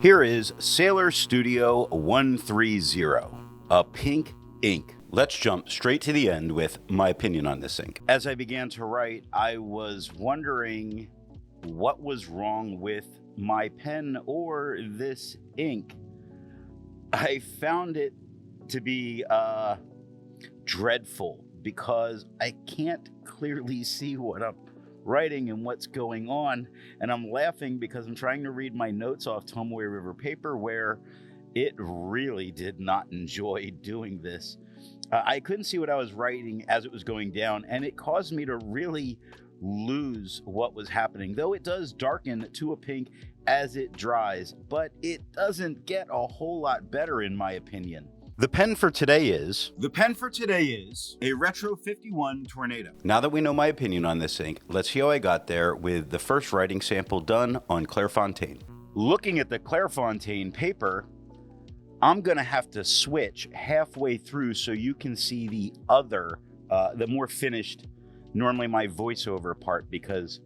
Here is Sailor Studio 130, a pink ink. Let's jump straight to the end with my opinion on this ink. As I began to write, I was wondering what was wrong with my pen or this ink. I found it to be dreadful because I can't clearly see what I'm writing and what's going on, and I'm laughing because I'm trying to read my notes off Tomoe River paper where it really did not enjoy doing this. I couldn't see what I was writing as it was going down, and it caused me to really lose what was happening, though it does darken to a pink as it dries, but it doesn't get a whole lot better in my opinion. The pen for today is a Retro 51 Tornado. Now that we know my opinion on this ink, let's see how I got there with the first writing sample done on Clairfontaine. Looking at the Clairfontaine paper, I'm gonna have to switch halfway through so you can see the other, the more finished, normally my voiceover part, because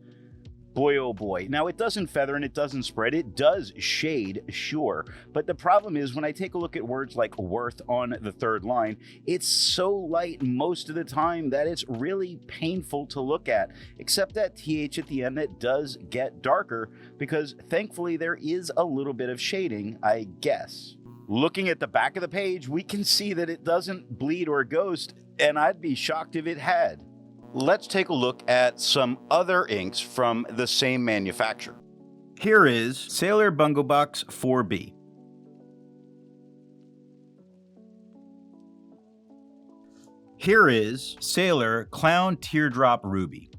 boy, oh boy. Now, it doesn't feather and it doesn't spread. It does shade, sure. But the problem is when I take a look at words like worth on the third line, it's so light most of the time that it's really painful to look at, except that TH at the end that does get darker because thankfully there is a little bit of shading, I guess. Looking at the back of the page, we can see that it doesn't bleed or ghost, and I'd be shocked if it had. Let's take a look at some other inks from the same manufacturer. Here is Sailor Bungo Box 4B. Here is Sailor Clown Teardrop Ruby.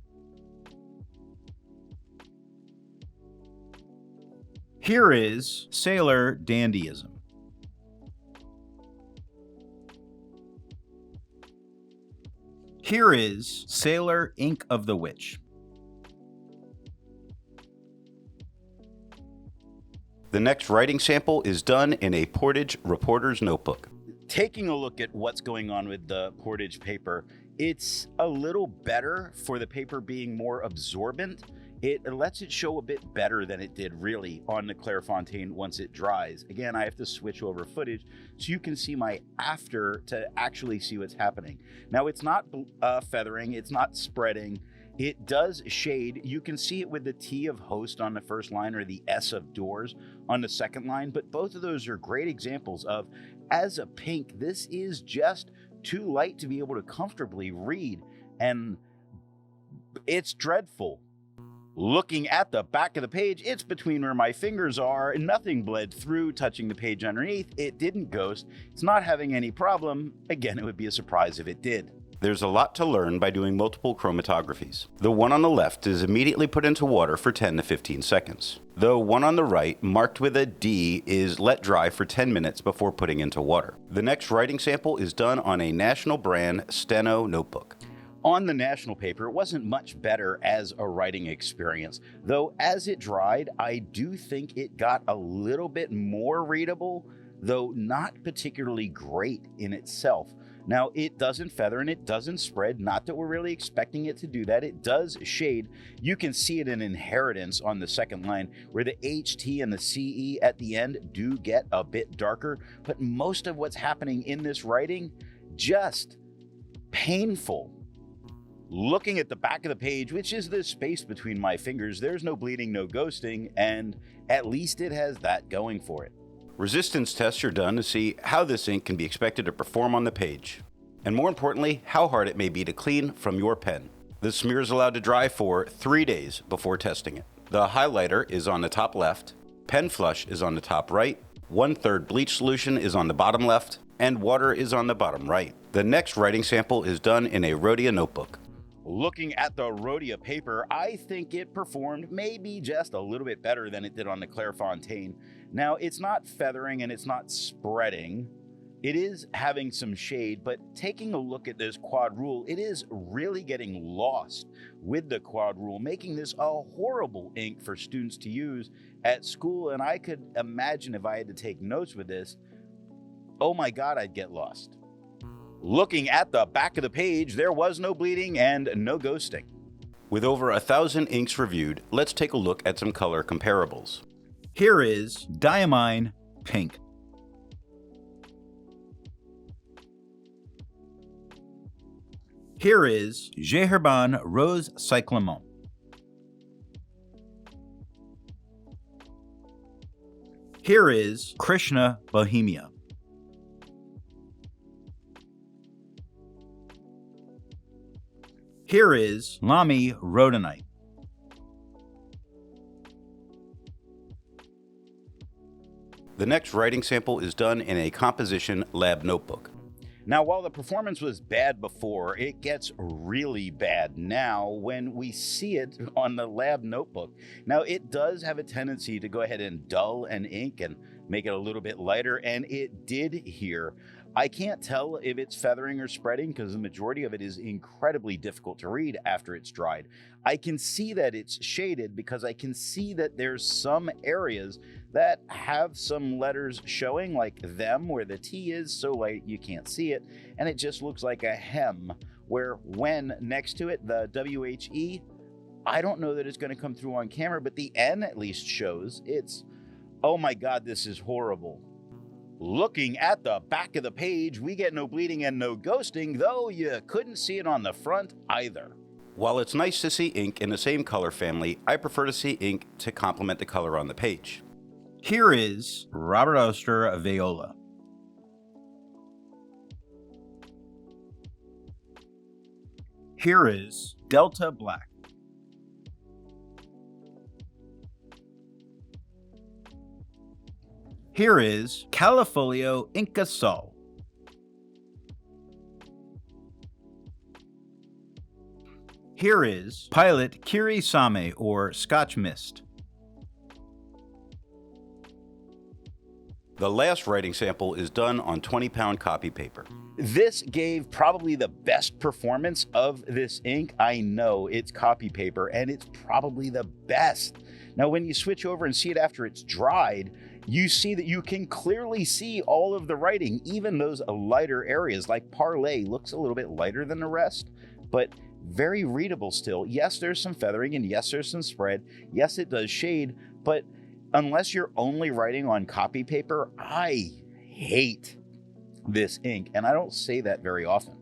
Here is Sailor Dandyism. Here is Sailor Ink of the Witch. The next writing sample is done in a Portage reporter's notebook. Taking a look at what's going on with the Portage paper, it's a little better for the paper being more absorbent. It lets it show a bit better than it did really on the Clairfontaine once it dries. Again, I have to switch over footage so you can see my after to actually see what's happening. Now, it's not feathering, it's not spreading. It does shade. You can see it with the T of host on the first line or the S of doors on the second line, but both of those are great examples of, as a pink, this is just too light to be able to comfortably read, and it's dreadful. Looking at the back of the page, it's between where my fingers are. Nothing bled through, touching the page underneath. It didn't ghost. It's not having any problem. Again, it would be a surprise if it did. There's a lot to learn by doing multiple chromatographies. The one on the left is immediately put into water for 10 to 15 seconds. The one on the right, marked with a D, is let dry for 10 minutes before putting into water. The next writing sample is done on a national brand Steno notebook. On the national paper, it wasn't much better as a writing experience, though as it dried, I do think it got a little bit more readable, though not particularly great in itself. Now, it doesn't feather and it doesn't spread, not that we're really expecting it to do that. It does shade. You can see it in inheritance on the second line, where the HT and the CE at the end do get a bit darker, but most of what's happening in this writing, just painful. Looking at the back of the page, which is the space between my fingers, there's no bleeding, no ghosting, and at least it has that going for it. Resistance tests are done to see how this ink can be expected to perform on the page, and more importantly, how hard it may be to clean from your pen. The smear is allowed to dry for 3 days before testing it. The highlighter is on the top left, pen flush is on the top right, 1/3 bleach solution is on the bottom left, and water is on the bottom right. The next writing sample is done in a Rhodia notebook. Looking at the Rhodia paper, I think it performed maybe just a little bit better than it did on the Clairfontaine. Now, it's not feathering and it's not spreading. It is having some shade, but taking a look at this quad rule, it is really getting lost with the quad rule, making this a horrible ink for students to use at school. And I could imagine if I had to take notes with this, oh my God, I'd get lost. Looking at the back of the page, there was no bleeding and no ghosting. With over 1,000 inks reviewed, let's take a look at some color comparables. Here is Diamine Pink. Here is Geherbon Rose Cyclamon. Here is Krishna Bohemia. Here is Lamy Rhodonite. The next writing sample is done in a composition lab notebook. Now, while the performance was bad before, it gets really bad now when we see it on the lab notebook. Now, it does have a tendency to go ahead and dull an ink and make it a little bit lighter, and it did here. I can't tell if it's feathering or spreading because the majority of it is incredibly difficult to read after it's dried. I can see that it's shaded because I can see that there's some areas that have some letters showing, like them, where the T is so light you can't see it, and it just looks like a hem, where when next to it, the WHE, I don't know that it's going to come through on camera, but the N at least shows. It's, oh my God, this is horrible. Looking at the back of the page, we get no bleeding and no ghosting, though you couldn't see it on the front either. While it's nice to see ink in the same color family, I prefer to see ink to complement the color on the page. Here is Robert Oster Viola. Here is Delta Black. Here is Califolio Inca Sol. Here is Pilot Kiri Same, or Scotch Mist. The last writing sample is done on 20-pound copy paper. This gave probably the best performance of this ink. I know it's copy paper, and it's probably the best. Now, when you switch over and see it after it's dried, you see that you can clearly see all of the writing, even those lighter areas, like Parlay looks a little bit lighter than the rest, but very readable still. Yes, there's some feathering, and yes, there's some spread. Yes, it does shade, but unless you're only writing on copy paper, I hate this ink, and I don't say that very often.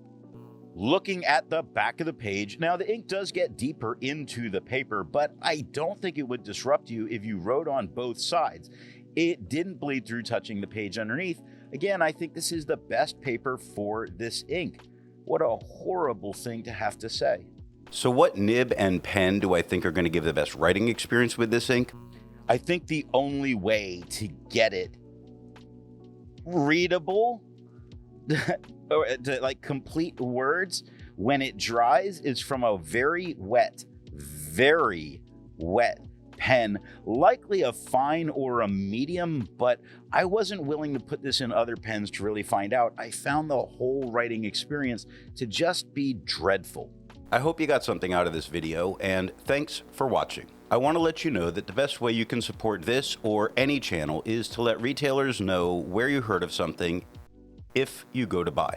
Looking at the back of the page, now the ink does get deeper into the paper, but I don't think it would disrupt you if you wrote on both sides. It didn't bleed through touching the page underneath. Again, I think this is the best paper for this ink. What a horrible thing to have to say. So what nib and pen do I think are going to give the best writing experience with this ink? I think the only way to get it readable, or to like complete words when it dries, is from a very wet pen, likely a fine or a medium, but I wasn't willing to put this in other pens to really find out. I found the whole writing experience to just be dreadful. I hope you got something out of this video, and thanks for watching. I want to let you know that the best way you can support this or any channel is to let retailers know where you heard of something if you go to buy.